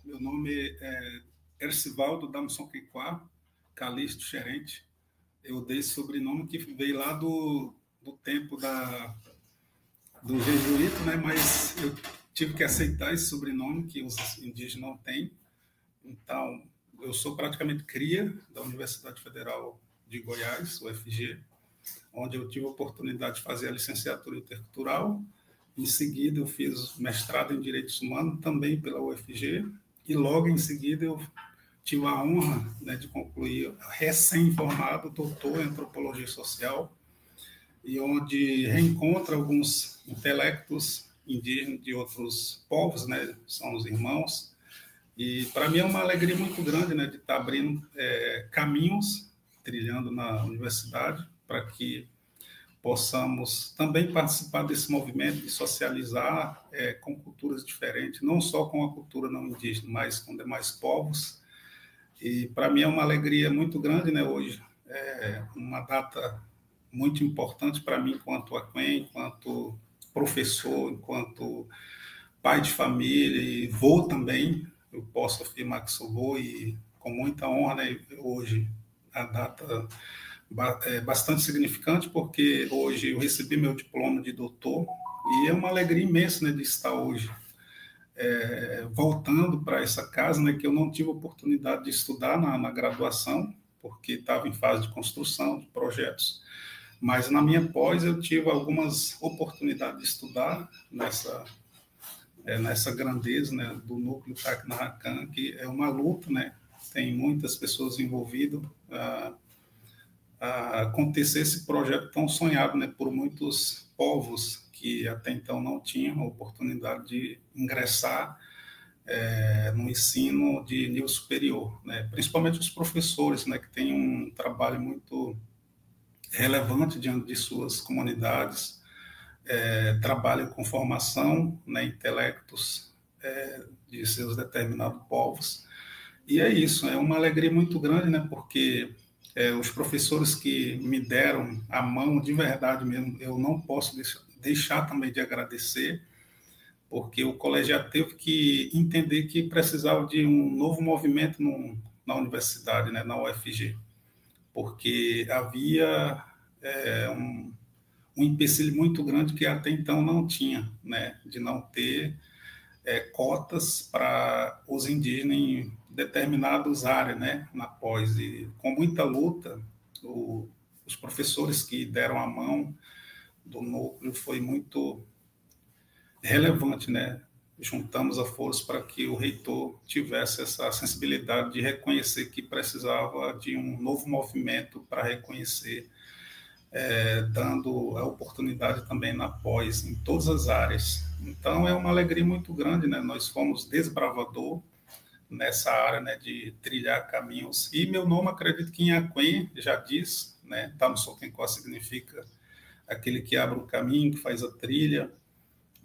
Meu nome é Ercivaldo Damson Quiquá Calixto Xerente. Eu dei esse sobrenome que veio lá do tempo do jesuíta, né? Mas eu tive que aceitar esse sobrenome que os indígenas não têm. Então, eu sou praticamente cria da Universidade Federal de Goiás, UFG, onde eu tive a oportunidade de fazer a licenciatura intercultural. Em seguida, eu fiz mestrado em Direitos Humanos, também pela UFG, e logo em seguida eu tive a honra, né, de concluir, recém-formado, doutor em Antropologia Social, e onde reencontra alguns intelectos indígenas de outros povos, né, são os irmãos, e para mim é uma alegria muito grande, né, de estar abrindo caminhos, trilhando na universidade, para que possamos também participar desse movimento de socializar com culturas diferentes, não só com a cultura não indígena, mas com demais povos. E para mim é uma alegria muito grande, né, hoje, uma data muito importante para mim enquanto aquém, enquanto professor, enquanto pai de família e vô também. Eu posso afirmar que sou vô e com muita honra, né, hoje a data é bastante significante, porque hoje eu recebi meu diploma de doutor e é uma alegria imensa, né, de estar hoje voltando para essa casa, né, que eu não tive oportunidade de estudar na graduação, porque estava em fase de construção de projetos, mas na minha pós eu tive algumas oportunidades de estudar nessa grandeza, né, do núcleo Tacna-Racan, que é uma luta, né, tem muitas pessoas envolvidas a acontecer esse projeto tão sonhado, né, por muitos povos que até então não tinham a oportunidade de ingressar no ensino de nível superior, né, principalmente os professores, né, que têm um trabalho muito relevante diante de suas comunidades, trabalham com formação, né, intelectos de seus determinados povos. E é isso, é uma alegria muito grande, né, porque os professores que me deram a mão de verdade mesmo, eu não posso deixar também de agradecer, porque o colegiado teve que entender que precisava de um novo movimento na universidade, né, na UFG, porque havia um empecilho muito grande que até então não tinha, né, de não ter cotas para os indígenas em determinadas áreas, né, na pós. E com muita luta, os professores que deram a mão do núcleo foi muito relevante, né? Juntamos a força para que o reitor tivesse essa sensibilidade de reconhecer que precisava de um novo movimento para reconhecer, dando a oportunidade também na pós, em todas as áreas. Então, é uma alegria muito grande, né? Nós fomos desbravador nessa área, né, de trilhar caminhos. E meu nome, acredito que em Aquém já diz, né? Tamosoquencó significa aquele que abre o caminho, que faz a trilha.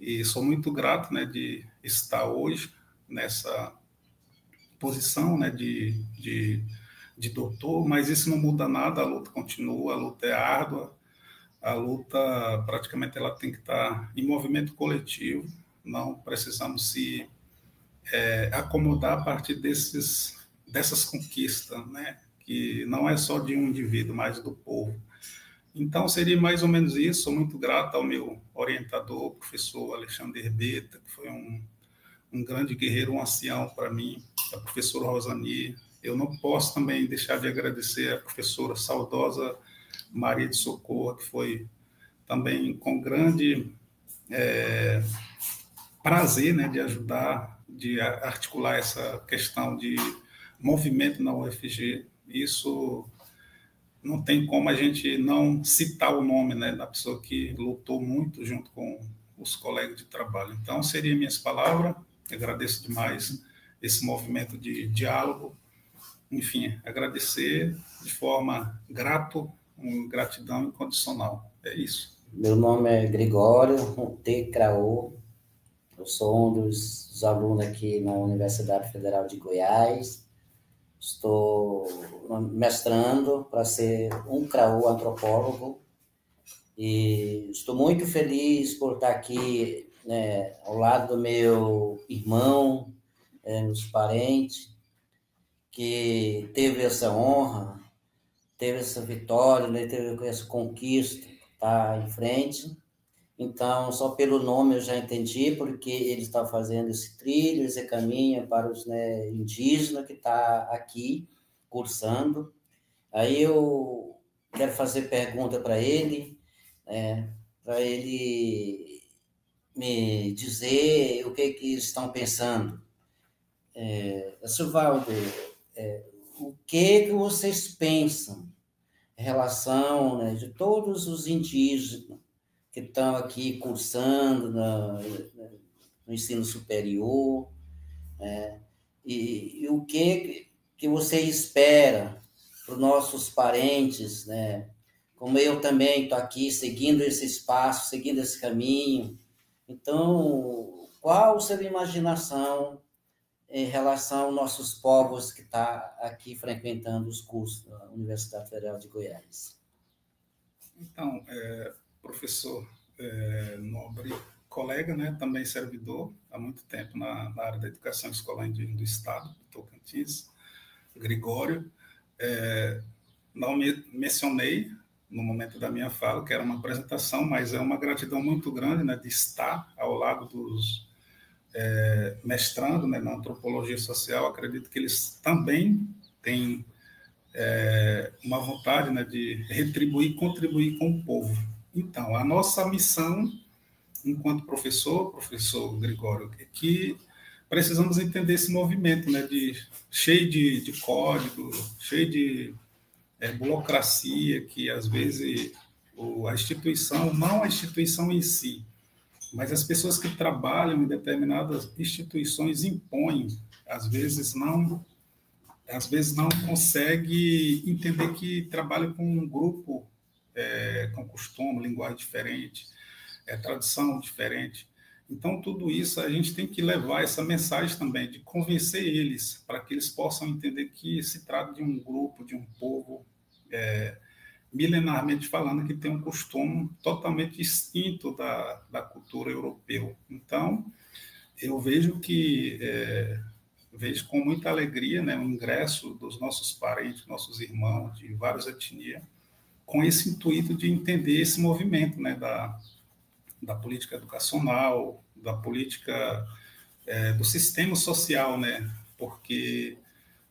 E sou muito grato, né, de estar hoje nessa posição, né, de doutor, mas isso não muda nada, a luta continua, a luta é árdua, a luta praticamente ela tem que estar em movimento coletivo, não precisamos se acomodar a partir dessas conquistas, né, que não é só de um indivíduo, mas do povo. Então, seria mais ou menos isso. Sou muito grato ao meu orientador, o professor Alexandre Herbeta, que foi um grande guerreiro, um ancião para mim, a professora Rosani. Eu não posso também deixar de agradecer a professora saudosa Maria de Socorro, que foi também com grande prazer, né, de ajudar, de articular essa questão de movimento na UFG. Isso não tem como a gente não citar o nome, né, da pessoa que lutou muito junto com os colegas de trabalho. Então, seriam minhas palavras. Agradeço demais esse movimento de diálogo. Enfim, agradecer de forma gratidão incondicional. É isso. Meu nome é Gregório T. Craô. Eu sou um dos alunos aqui na Universidade Federal de Goiás. Estou mestrando para ser um CRAU antropólogo e estou muito feliz por estar aqui, né, ao lado do meu irmão, meus parentes, que teve essa honra, teve essa vitória, né, teve essa conquista, tá em frente. Então, só pelo nome eu já entendi, porque ele está fazendo esse trilho, esse caminho para os, né, indígenas que está aqui cursando. Aí eu quero fazer pergunta para ele, para ele me dizer o que estão pensando. Silvaldo, o que vocês pensam em relação, né, de todos os indígenas que estão aqui cursando no ensino superior, né? E o que você espera para os nossos parentes, né? Como eu também estou aqui seguindo esse espaço, seguindo esse caminho. Então, qual a sua imaginação em relação aos nossos povos que estão aqui frequentando os cursos da Universidade Federal de Goiás? Então, professor nobre colega, né, também servidor há muito tempo na área da educação escolar indígena do Estado, do Tocantins, Gregório, não mencionei no momento da minha fala que era uma apresentação, mas é uma gratidão muito grande, né, de estar ao lado dos mestrando, né, na antropologia social. Acredito que eles também têm uma vontade, né, de retribuir e contribuir com o povo. Então, a nossa missão, enquanto professor Gregório, é que precisamos entender esse movimento, né, cheio de código, cheio de burocracia, que às vezes a instituição, não a instituição em si, mas as pessoas que trabalham em determinadas instituições impõem, às vezes não consegue entender que trabalha com um grupo com costume, linguagem diferente, tradição diferente. Então, tudo isso a gente tem que levar essa mensagem também, de convencer eles, para que eles possam entender que se trata de um grupo, de um povo, milenarmente falando, que tem um costume totalmente distinto da cultura europeu. Então, eu vejo vejo com muita alegria, né, o ingresso dos nossos parentes, nossos irmãos de várias etnias, com esse intuito de entender esse movimento, né, da política educacional, da política do sistema social, né, porque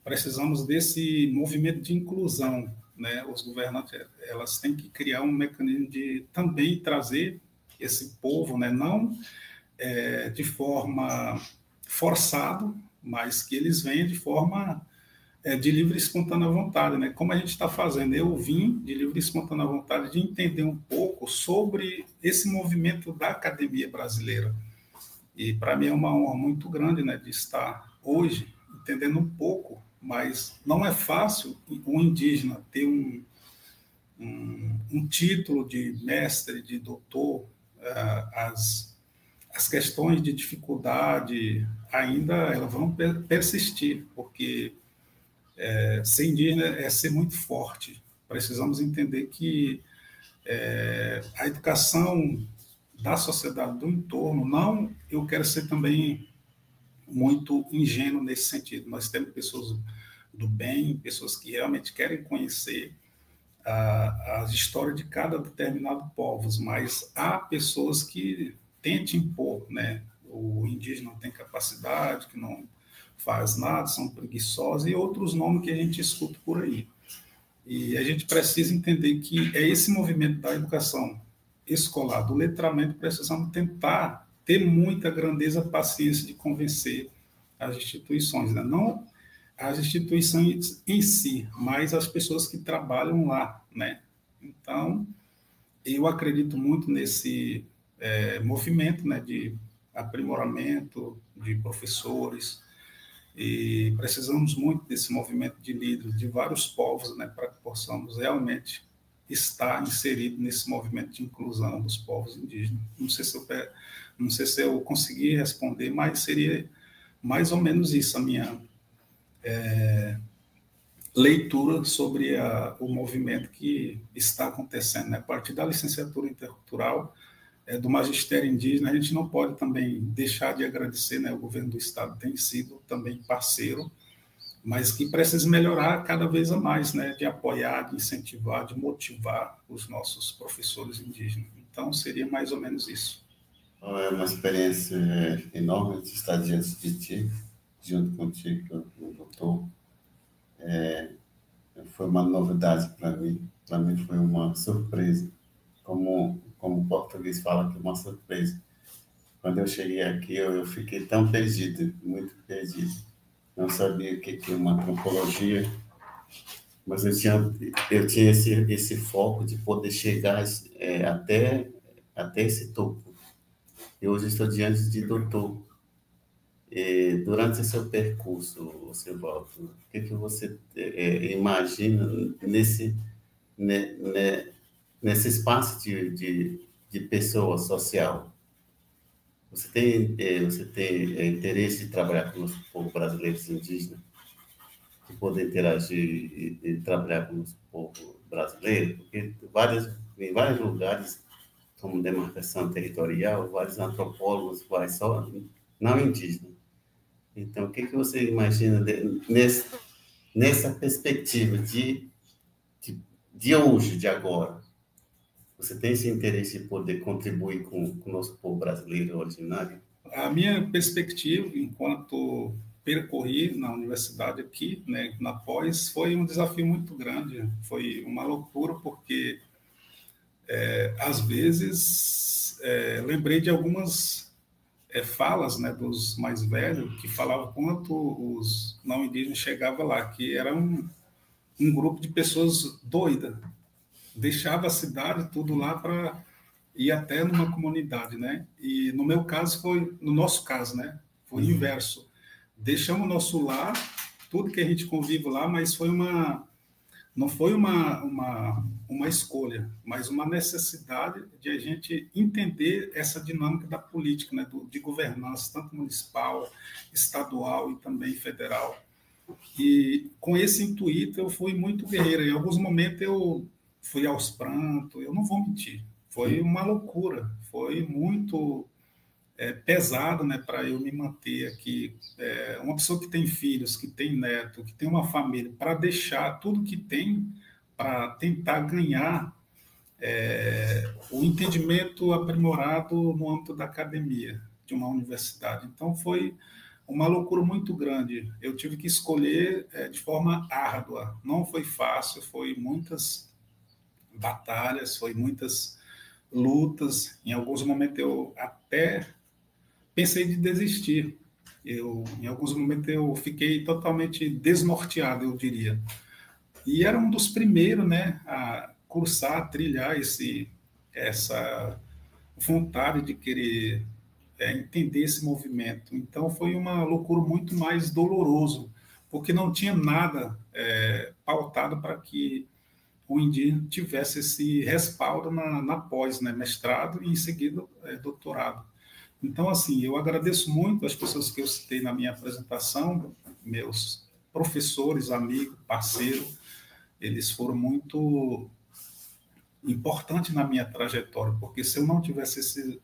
precisamos desse movimento de inclusão, né, os governantes, elas têm que criar um mecanismo de também trazer esse povo, né, não de forma forçada, mas que eles venham de forma de livre e espontânea vontade, né? Como a gente está fazendo, eu vim de livre e espontânea vontade de entender um pouco sobre esse movimento da academia brasileira. E para mim é uma honra muito grande, né, de estar hoje entendendo um pouco, mas não é fácil um indígena ter um título de mestre, de doutor. As questões de dificuldade ainda elas vão persistir, porque ser indígena é ser muito forte. Precisamos entender que a educação da sociedade do entorno, não, eu quero ser também muito ingênuo nesse sentido. Nós temos pessoas do bem, pessoas que realmente querem conhecer as histórias de cada determinado povo, mas há pessoas que tentam impor, né? O indígena não tem capacidade, que não faz nada, são preguiçosos, e outros nomes que a gente escuta por aí. E a gente precisa entender que é esse movimento da educação escolar, do letramento, precisamos tentar ter muita grandeza, paciência de convencer as instituições, né? Não as instituições em si, mas as pessoas que trabalham lá, né? Então, eu acredito muito nesse movimento, né, de aprimoramento de professores, e precisamos muito desse movimento de líderes de vários povos, né, para que possamos realmente estar inserido nesse movimento de inclusão dos povos indígenas. Não sei se eu consegui responder, mas seria mais ou menos isso a minha leitura sobre o movimento que está acontecendo, né? A partir da licenciatura intercultural do magistério indígena, a gente não pode também deixar de agradecer, né? O governo do estado tem sido também parceiro, mas que precisa melhorar cada vez a mais, né? De apoiar, de incentivar, de motivar os nossos professores indígenas. Então, seria mais ou menos isso. É uma experiência enorme de estar diante de ti, junto contigo, o doutor. Foi uma novidade para mim. Para mim foi uma surpresa. Como o português fala, que é uma surpresa. Quando eu cheguei aqui, eu fiquei tão perdido, muito perdido. Não sabia o que é uma antropologia, mas eu tinha esse foco de poder chegar até esse topo. E hoje estou diante de doutor. E durante o seu percurso, Silvaldo, o que você imagina nesse espaço de pessoa social? Você tem interesse em trabalhar com os povos brasileiros indígenas, de poder interagir e trabalhar com os povos brasileiros? Porque em vários lugares, como demarcação territorial, vários antropólogos vai só não indígenas. Então, o que você imagina nessa perspectiva de hoje, de agora? Você tem esse interesse em poder contribuir com o nosso povo brasileiro originário? A minha perspectiva, enquanto percorri na universidade aqui, né, na pós, foi um desafio muito grande. Foi uma loucura, porque, às vezes, lembrei de algumas falas, né, dos mais velhos, que falavam quanto os não indígenas chegavam lá, que era um grupo de pessoas doidas. Deixava a cidade, tudo lá para ir até numa comunidade, né? E no meu caso no nosso caso, né? Foi o inverso. Deixamos o nosso lar, tudo que a gente convive lá, mas não foi uma escolha, mas uma necessidade de a gente entender essa dinâmica da política, né? De governança, tanto municipal, estadual e também federal. E com esse intuito eu fui muito guerreiro. Em alguns momentos eu fui aos prantos, eu não vou mentir. Foi uma loucura, foi muito pesado, né, para eu me manter aqui. Uma pessoa que tem filhos, que tem neto, que tem uma família, para deixar tudo que tem para tentar ganhar o entendimento aprimorado no âmbito da academia, de uma universidade. Então, foi uma loucura muito grande. Eu tive que escolher de forma árdua. Não foi fácil, foi muitas batalhas, foi muitas lutas. Em alguns momentos eu até pensei de desistir. Em alguns momentos eu fiquei totalmente desnorteado, eu diria. E era um dos primeiros, né, a cursar, a trilhar essa vontade de querer entender esse movimento. Então foi uma loucura muito mais doloroso, porque não tinha nada pautado para que o indígena tivesse esse respaldo na pós, né, mestrado e em seguida doutorado. Então, assim, eu agradeço muito as pessoas que eu citei na minha apresentação, meus professores, amigos, parceiros, eles foram muito importantes na minha trajetória, porque se eu não tivesse esse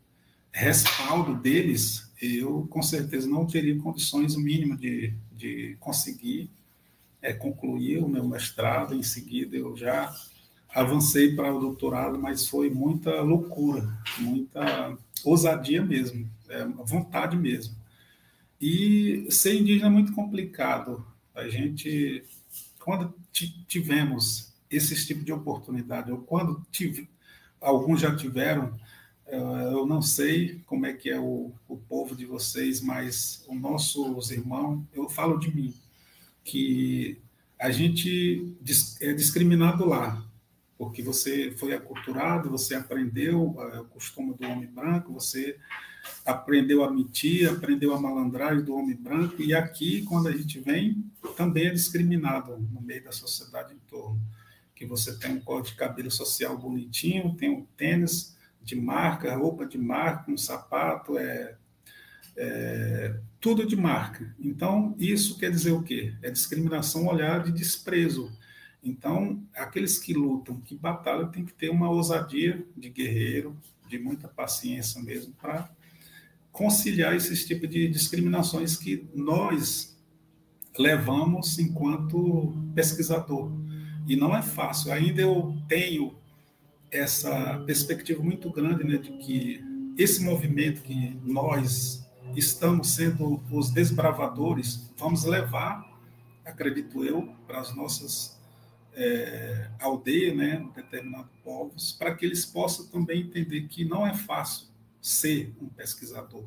respaldo deles, eu com certeza não teria condições mínimas de conseguir concluir o meu mestrado. Em seguida, eu já avancei para o doutorado, mas foi muita loucura, muita ousadia mesmo, vontade mesmo. E ser indígena é muito complicado. A gente, quando tivemos esse tipo de oportunidade, ou quando alguns já tiveram, eu não sei como é que é o povo de vocês, mas os nossos irmãos, eu falo de mim, que a gente é discriminado lá, porque você foi aculturado, você aprendeu o costume do homem branco, você aprendeu a mentir, aprendeu a malandragem do homem branco, e aqui, quando a gente vem, também é discriminado no meio da sociedade em torno. Que você tem um corte de cabelo social bonitinho, tem um tênis de marca, roupa de marca, um sapato, tudo de marca. Então, isso quer dizer o quê? É discriminação, olhar de desprezo. Então, aqueles que lutam, que batalham, tem que ter uma ousadia de guerreiro, de muita paciência mesmo, para conciliar esses tipos de discriminações que nós levamos enquanto pesquisador. E não é fácil. Ainda eu tenho essa perspectiva muito grande, né, de que esse movimento que nós estamos sendo os desbravadores, vamos levar, acredito eu, para as nossas aldeias, né, determinados povos, para que eles possam também entender que não é fácil ser um pesquisador.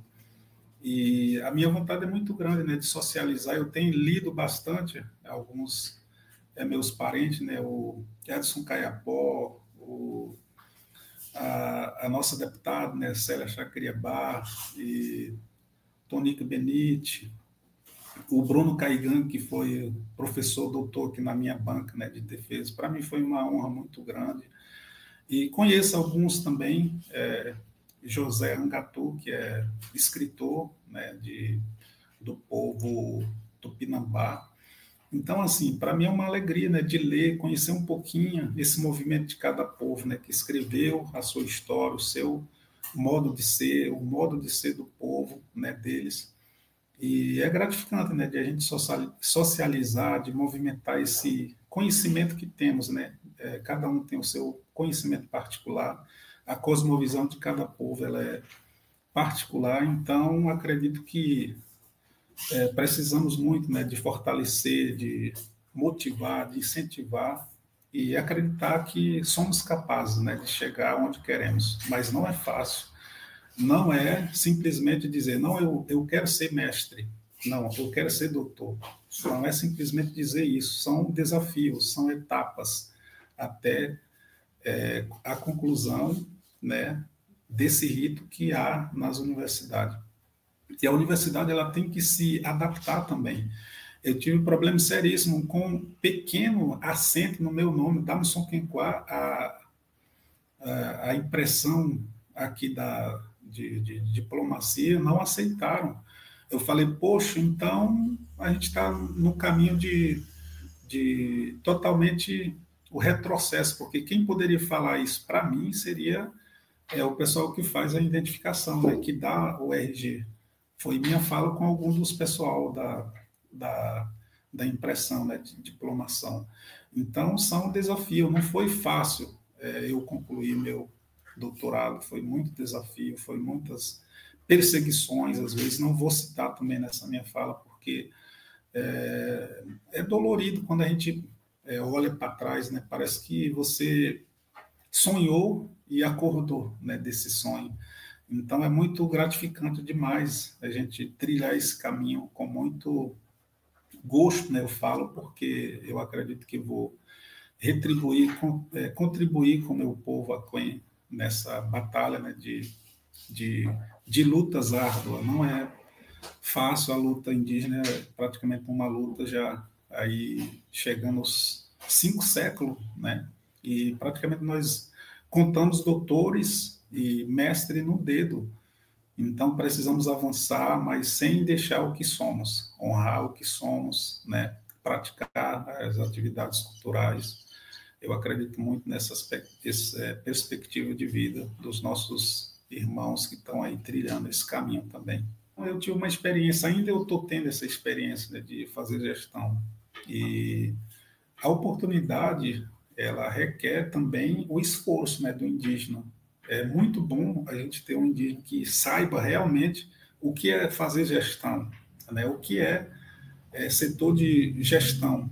E a minha vontade é muito grande, né, de socializar. Eu tenho lido bastante alguns meus parentes, né, o Edson Caiapó, a nossa deputada, né, Célia Chacriabá, e Tonico Benite, o Bruno Caigan, que foi professor doutor aqui na minha banca, né, de defesa. Para mim foi uma honra muito grande. E conheço alguns também, José Angatu, que é escritor, né, do povo tupinambá. Então, assim, para mim é uma alegria, né, de ler, conhecer um pouquinho esse movimento de cada povo, né, que escreveu a sua história, o seu modo de ser, o modo de ser do povo, né, deles. E é gratificante, né, de a gente socializar, de movimentar esse conhecimento que temos, né? Cada um tem o seu conhecimento particular, a cosmovisão de cada povo ela é particular, então acredito que precisamos muito, né, de fortalecer, de motivar, de incentivar e acreditar que somos capazes, né, de chegar onde queremos, mas não é fácil. Não é simplesmente dizer, não, eu quero ser mestre, não, eu quero ser doutor. Não é simplesmente dizer isso, são desafios, são etapas até a conclusão, né, desse rito que há nas universidades. E a universidade ela tem que se adaptar também. Eu tive um problema seríssimo com um pequeno acento no meu nome, Damson Quenquá, a impressão aqui de diplomacia não aceitaram. Eu falei, poxa, então a gente está no caminho de totalmente o retrocesso, porque quem poderia falar isso para mim seria o pessoal que faz a identificação, né, que dá o RG. Foi minha fala com algum dos pessoal da impressão, né, de diplomação. Então, são desafios, não foi fácil eu concluir meu doutorado, foi muito desafio, foi muitas perseguições, às vezes, não vou citar também nessa minha fala, porque é dolorido quando a gente olha para trás, né, parece que você sonhou e acordou, né, desse sonho. Então, é muito gratificante demais a gente trilhar esse caminho com muito gosto, né, eu falo, porque eu acredito que vou retribuir, contribuir com o meu povo aquém nessa batalha, né, de lutas árduas. Não é fácil a luta indígena, é praticamente uma luta já aí chegando aos 5 séculos, né? E praticamente nós contamos doutores e mestres no dedo. Então precisamos avançar, mas sem deixar o que somos, honrar o que somos, né? Praticar as atividades culturais. Eu acredito muito nessa perspectiva de vida dos nossos irmãos que estão aí trilhando esse caminho também. Eu tive uma experiência, ainda eu estou tendo essa experiência, né, de fazer gestão. E a oportunidade, ela requer também o esforço, né, do indígena. É muito bom a gente ter um indígena que saiba realmente o que é fazer gestão, né, o que é setor de gestão.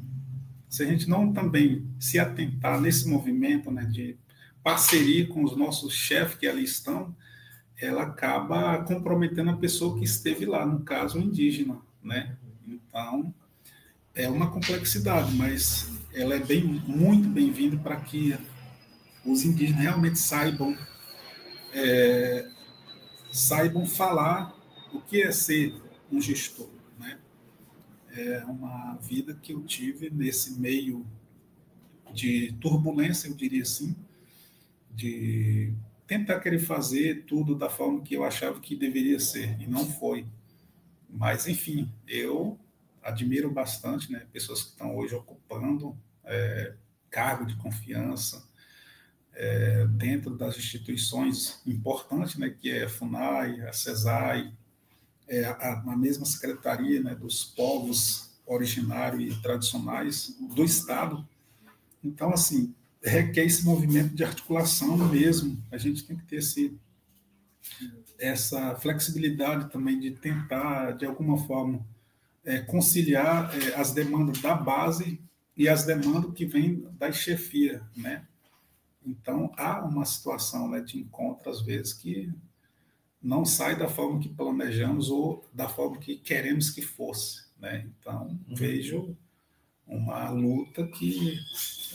Se a gente não também se atentar nesse movimento, né, de parceria com os nossos chefes que ali estão, ela acaba comprometendo a pessoa que esteve lá, no caso, o indígena, né? Então, é uma complexidade, mas ela é muito bem-vinda para que os indígenas realmente saibam falar o que é ser um gestor, né? É uma vida que eu tive nesse meio de turbulência, eu diria assim, de tentar querer fazer tudo da forma que eu achava que deveria ser, e não foi. Mas, enfim, eu admiro bastante, né, pessoas que estão hoje ocupando cargo de confiança, dentro das instituições importantes, né, que é a FUNAI, a CESAI, a mesma secretaria, né, dos povos originários e tradicionais do Estado. Então, assim, requer esse movimento de articulação mesmo. A gente tem que ter essa flexibilidade também de tentar, de alguma forma, conciliar as demandas da base e as demandas que vêm da chefia, né? Então, há uma situação, né, de encontro, às vezes, que não sai da forma que planejamos ou da forma que queremos que fosse, né? Então, vejo uma luta que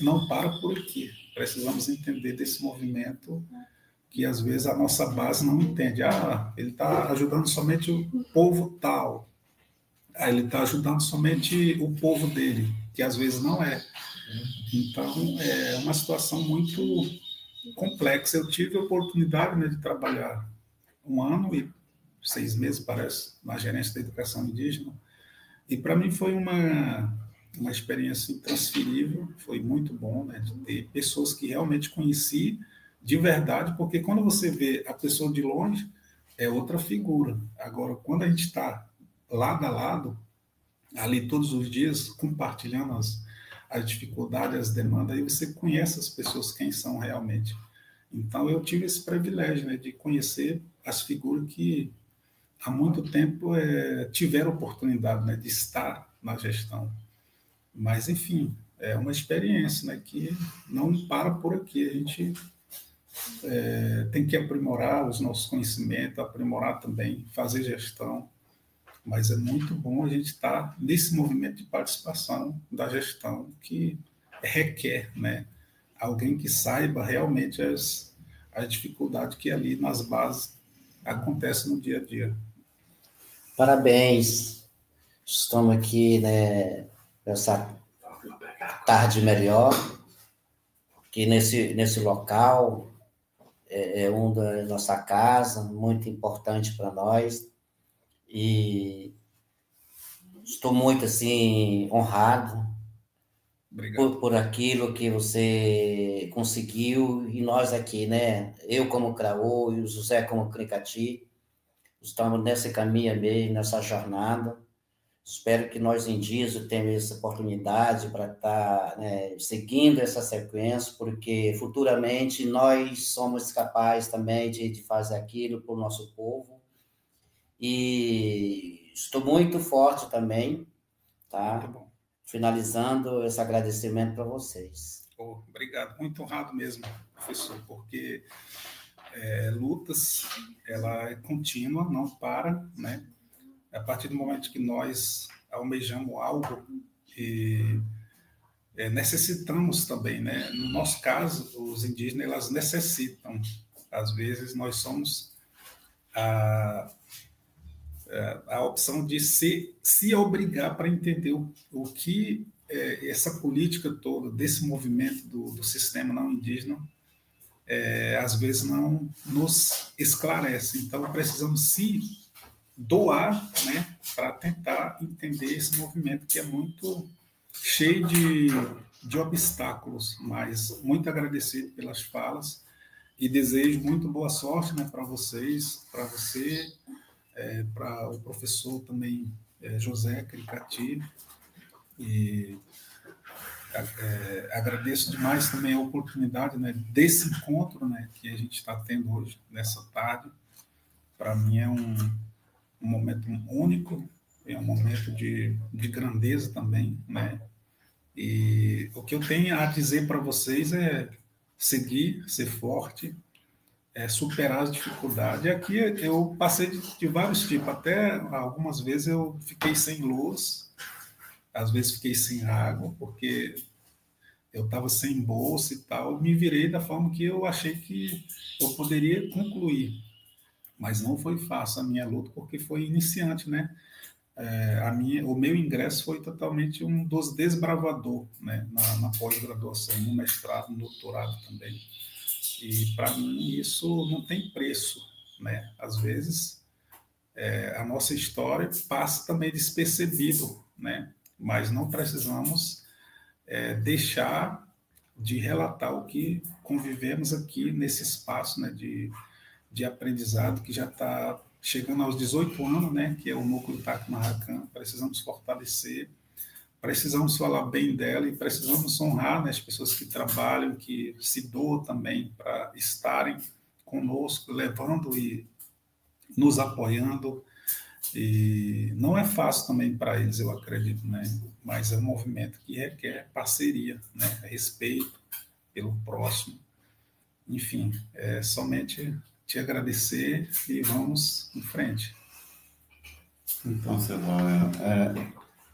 não para por aqui. Precisamos entender desse movimento que, às vezes, a nossa base não entende. Ele está ajudando somente o povo tal. Ele está ajudando somente o povo dele, que às vezes não é. Então, é uma situação muito complexa. Eu tive a oportunidade, né, de trabalhar 1 ano e 6 meses, parece, na gerência da educação indígena, e para mim foi uma experiência intransferível, foi muito bom, né, de ter pessoas que realmente conheci de verdade, porque quando você vê a pessoa de longe, é outra figura. Agora, quando a gente está lado a lado, ali todos os dias, compartilhando as dificuldades, as demandas, aí você conhece as pessoas quem são realmente. Então, eu tive esse privilégio, né, de conhecer as figuras que há muito tempo tiveram oportunidade, né, de estar na gestão. Mas, enfim, é uma experiência, né, que não para por aqui. A gente tem que aprimorar os nossos conhecimentos, aprimorar também, fazer gestão. Mas é muito bom a gente estar nesse movimento de participação da gestão que requer, né, alguém que saiba realmente as dificuldades que ali nas bases acontecem no dia a dia. Parabéns. Estamos aqui, né, nessa tarde melhor, que nesse local é um da nossa casa, muito importante para nós, e estou muito, assim, honrado por aquilo que você conseguiu, e nós aqui, né, eu como Craô e o José como Cricati, estamos nesse caminho mesmo, nessa jornada. Espero que nós indígenas tenhamos essa oportunidade para estar, né, seguindo essa sequência, porque futuramente nós somos capazes também de fazer aquilo para o nosso povo. E estou muito forte também, tá? Muito bom. Finalizando esse agradecimento para vocês. Obrigado, muito honrado mesmo, professor, porque lutas, ela é contínua, não para, né? A partir do momento que nós almejamos algo e necessitamos também, né? No nosso caso, os indígenas, elas necessitam. Às vezes, nós somos a opção de se obrigar para entender o que essa política toda, desse movimento do sistema não indígena, às vezes não nos esclarece. Então, precisamos se doar, né, para tentar entender esse movimento que é muito cheio de obstáculos, mas muito agradecido pelas falas e desejo muito boa sorte, né, para vocês, para você, para o professor também, José Cricati, e agradeço demais também a oportunidade, né, desse encontro, né, que a gente está tendo hoje, nessa tarde. Para mim é um momento único, é um momento de grandeza também, né? E o que eu tenho a dizer para vocês é seguir, ser forte, superar as dificuldades. E aqui eu passei de vários tipos, até algumas vezes eu fiquei sem luz, às vezes fiquei sem água, porque eu estava sem bolsa e tal, me virei da forma que eu achei que eu poderia concluir. Mas não foi fácil a minha luta, porque foi iniciante, né? O meu ingresso foi totalmente um dos desbravadores, né? Na pós-graduação, no mestrado, no doutorado também. E, para mim, isso não tem preço, né? Às vezes, a nossa história passa também despercebido, né? Mas não precisamos deixar de relatar o que convivemos aqui nesse espaço, né, de aprendizado que já está chegando aos 18 anos, né, que é o núcleo Tacna-Racan. Precisamos fortalecer, precisamos falar bem dela e precisamos honrar, né, as pessoas que trabalham, que se doam também para estarem conosco, levando e nos apoiando. E não é fácil também para eles, eu acredito, né? Mas é um movimento que requer parceria, né? Respeito pelo próximo. Enfim, é somente te agradecer e vamos em frente. Então, Silvão,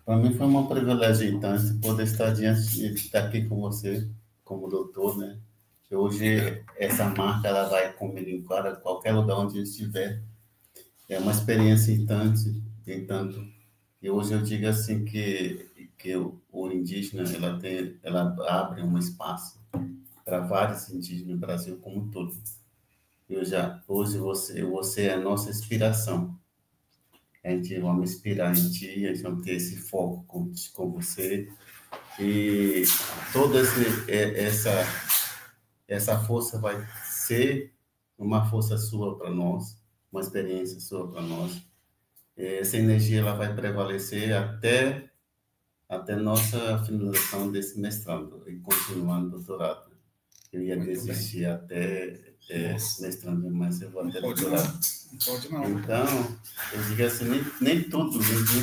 para mim foi um privilégio, então, poder estar estar aqui com você, como doutor, né? Que hoje essa marca ela vai comigo em qualquer lugar onde eu estiver. É uma experiência em tanto. E hoje eu digo assim que o indígena ela abre um espaço para vários indígenas no Brasil como um todo. Hoje você é a nossa inspiração. A gente vai inspirar em ti, a gente vai ter esse foco com você. E toda essa força vai ser uma força sua para nós, uma experiência sua para nós. Essa energia ela vai prevalecer até nossa finalização desse mestrado e continuando o doutorado. Eu ia desistir até mestrando, mas eu vou até doutorado. Não pode não. Então, eu digo assim, nem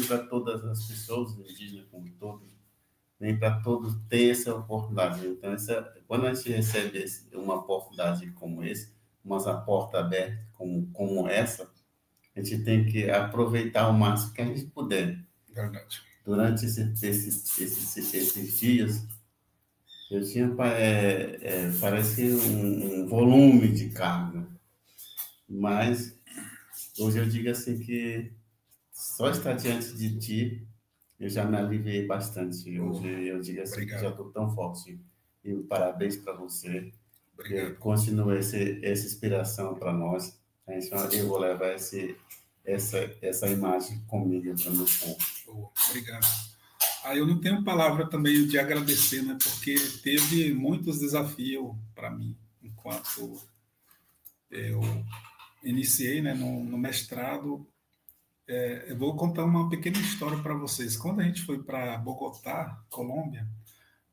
para todas as pessoas indígenas como todos, nem para todos ter essa oportunidade. Então, quando a gente recebe uma oportunidade como essa, uma porta aberta como essa, a gente tem que aproveitar o máximo que a gente puder. Verdade. Durante esses dias, eu tinha, parece um volume de carga, mas hoje eu digo assim que só estar diante de ti, eu já me aliviei bastante. Hoje eu digo assim que já estou tão forte. E parabéns para você. Continua essa inspiração para nós. Eu vou levar essa imagem comigo para o meu povo. Obrigado. Eu não tenho palavra também de agradecer, né? Porque teve muitos desafios para mim enquanto eu iniciei, né, no mestrado. Eu vou contar uma pequena história para vocês. Quando a gente foi para Bogotá, Colômbia,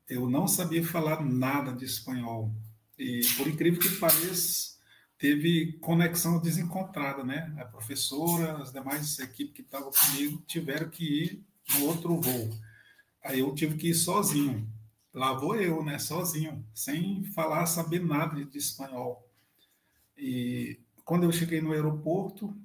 eu não sabia falar nada de espanhol. E, por incrível que pareça, teve conexão desencontrada, né? A professora, as demais equipes que estavam comigo tiveram que ir no outro voo. Aí eu tive que ir sozinho. Lá vou eu, né? Sozinho, sem falar, saber nada de espanhol. E quando eu cheguei no aeroporto,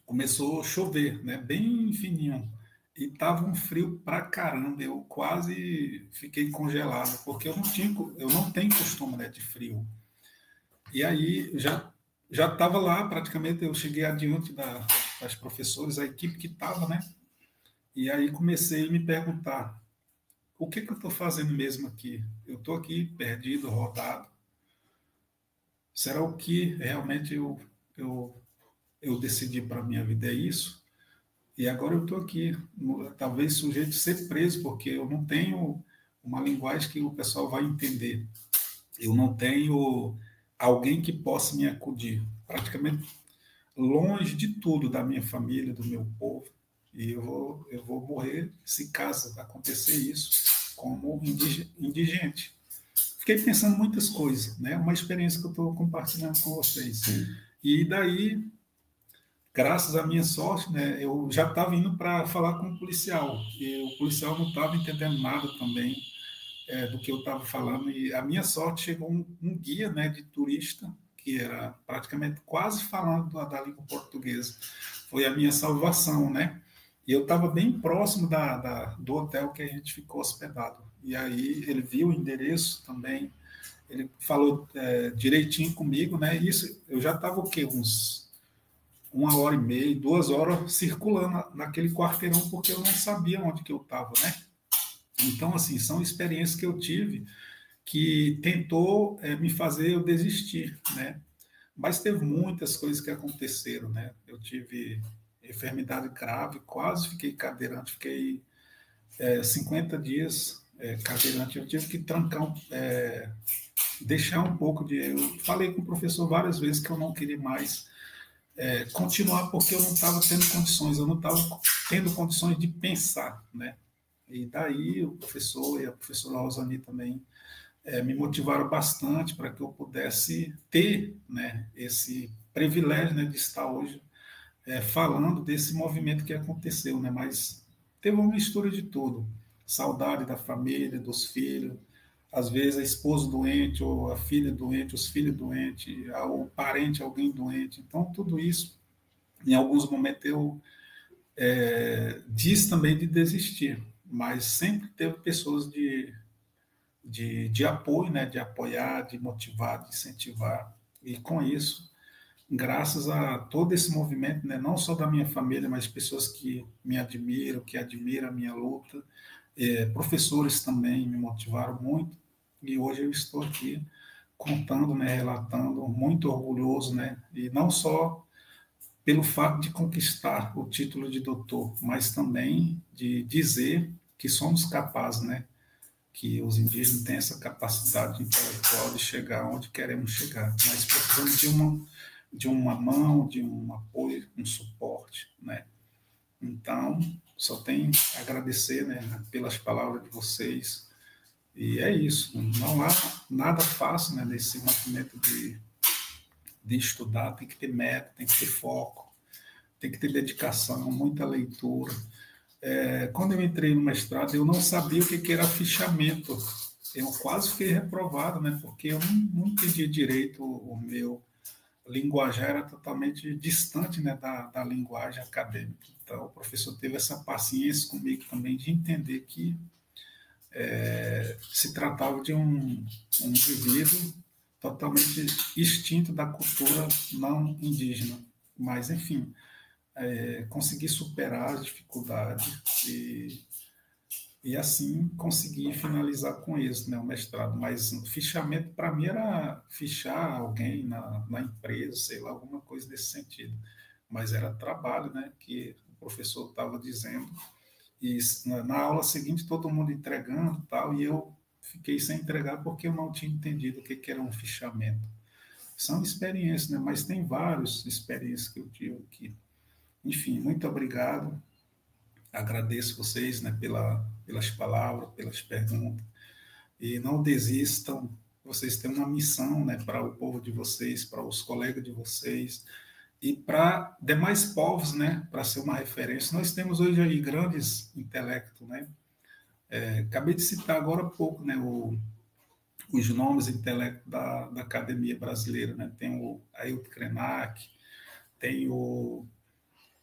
começou a chover, né? Bem fininho. E tava um frio pra caramba. Eu quase fiquei congelado, porque eu não tenho costume, né, de frio. E aí já estava lá, praticamente, eu cheguei adiante das professoras, a equipe que estava, né? E aí comecei a me perguntar, o que eu estou fazendo mesmo aqui? Eu estou aqui perdido, rodado. Será o que realmente eu decidi para a minha vida é isso? E agora eu estou aqui, talvez sujeito de ser preso, porque eu não tenho uma linguagem que o pessoal vai entender. Eu não tenho alguém que possa me acudir. Praticamente longe de tudo, da minha família, do meu povo. E eu vou morrer se caso acontecer isso, como indigente. Fiquei pensando muitas coisas, né? Uma experiência que eu estou compartilhando com vocês. Sim. E daí, graças à minha sorte, né, eu já estava indo para falar com o policial. E o policial não estava entendendo nada também do que eu estava falando. E a minha sorte, chegou um guia, né, de turista, que era praticamente quase falando da língua portuguesa. Foi a minha salvação, né? E eu estava bem próximo do hotel que a gente ficou hospedado. E aí ele viu o endereço também, ele falou direitinho comigo, né? Isso, eu já estava o quê? Uns 1h30, 2 horas circulando naquele quarteirão, porque eu não sabia onde que eu estava, né? Então, assim, são experiências que eu tive que tentou me fazer eu desistir, né? Mas teve muitas coisas que aconteceram, né? Eu tive enfermidade grave, quase fiquei cadeirante, fiquei 50 dias cadeirante, eu tive que deixar um pouco de... Eu falei com o professor várias vezes que eu não queria mais continuar, porque eu não estava tendo condições, eu não estava tendo condições de pensar, né? E daí o professor e a professora Rosani também me motivaram bastante para que eu pudesse ter, né, esse privilégio, né, de estar hoje falando desse movimento que aconteceu, né? Mas teve uma mistura de tudo, saudade da família, dos filhos, às vezes a esposa doente, ou a filha doente, os filhos doentes, o parente, alguém doente. Então, tudo isso, em alguns momentos, eu disse também de desistir, mas sempre teve pessoas de apoio, né, de apoiar, de motivar, de incentivar. E com isso, graças a todo esse movimento, né, não só da minha família, mas pessoas que me admiram, que admiram a minha luta, professores também me motivaram muito, e hoje eu estou aqui contando, né, relatando, muito orgulhoso, né, e não só pelo fato de conquistar o título de doutor, mas também de dizer que somos capazes, né, que os indígenas têm essa capacidade intelectual de chegar onde queremos chegar, mas precisamos de uma mão, de um apoio, um suporte, né? Então, só tenho a agradecer, né, pelas palavras de vocês, e é isso, não há nada fácil, né, nesse movimento de estudar, tem que ter meta, tem que ter foco, tem que ter dedicação, muita leitura. Quando eu entrei no mestrado, eu não sabia o que era fichamento, eu quase fiquei reprovado, né, porque eu não entendia direito o meu linguajar, era totalmente distante, né, da linguagem acadêmica. Então, o professor teve essa paciência comigo também de entender que se tratava de um indivíduo totalmente extinto da cultura não indígena. Mas, enfim, consegui superar as dificuldades e assim consegui finalizar com êxito, né, o mestrado. Mas o fichamento, para mim, era fichar alguém na empresa, sei lá, alguma coisa desse sentido. Mas era trabalho, né, que o professor estava dizendo. E na aula seguinte, todo mundo entregando tal, e eu fiquei sem entregar porque eu não tinha entendido o que era um fichamento. São experiências, né, mas tem várias experiências que eu tive aqui. Enfim, muito obrigado. Agradeço vocês, né, pelas palavras, pelas perguntas. E não desistam, vocês têm uma missão, né, para o povo de vocês, para os colegas de vocês e para demais povos, né, para ser uma referência. Nós temos hoje aí grandes intelectos, né? Acabei de citar agora há pouco, né, os nomes intelectos da Academia Brasileira, né? Tem o Ailton Krenak, tem o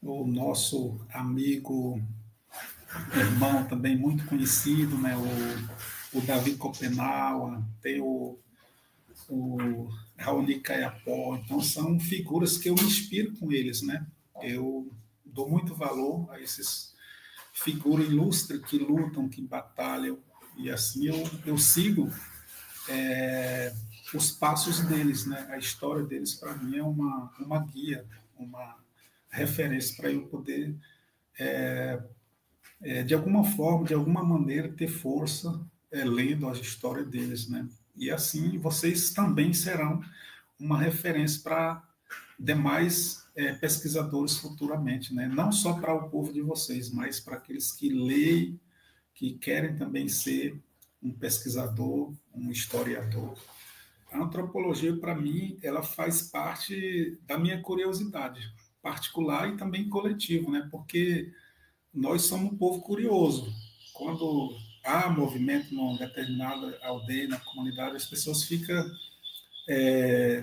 nosso amigo, irmão também muito conhecido, né, o Davi Copenaua, tem o Raoni Caiapó. Então são figuras que eu me inspiro com eles, né? Eu dou muito valor a esses figuras ilustres que lutam, que batalham, e assim eu sigo os passos deles, né? A história deles para mim é uma guia, uma referência para eu poder de alguma forma, de alguma maneira, ter força lendo as histórias deles, né? E assim vocês também serão uma referência para demais pesquisadores futuramente, né? Não só para o povo de vocês, mas para aqueles que leem, que querem também ser um pesquisador, um historiador. A antropologia, para mim, ela faz parte da minha curiosidade particular e também coletivo, né? Porque nós somos um povo curioso. Quando há movimento numa determinada aldeia, na comunidade, as pessoas ficam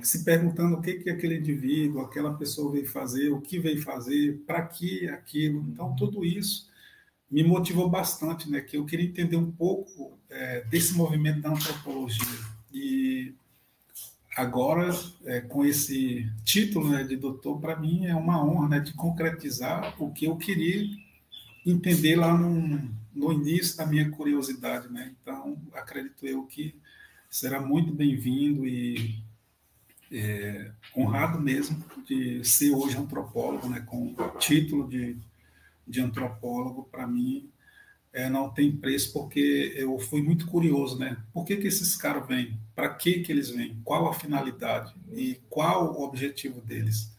se perguntando o que aquele indivíduo, aquela pessoa veio fazer, o que veio fazer, para que aquilo. Então, tudo isso me motivou bastante, né? Que eu queria entender um pouco desse movimento da antropologia. E agora, com esse título, né, de doutor, para mim é uma honra, né, de concretizar o que eu queria entender lá no início da minha curiosidade, né? Então, acredito eu que será muito bem-vindo e honrado mesmo de ser hoje antropólogo, né? Com o título de antropólogo, para mim não tem preço, porque eu fui muito curioso, né? Por que que esses caras vêm? Para que eles vêm? Qual a finalidade? E qual o objetivo deles?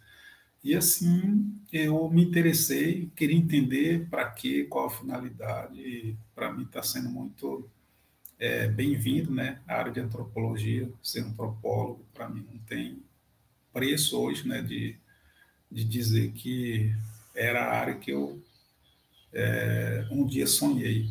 E assim eu me interessei, queria entender para quê, qual a finalidade. E para mim está sendo muito bem-vindo, né? A área de antropologia, ser antropólogo, para mim não tem preço hoje, né? De dizer que era a área que eu um dia sonhei.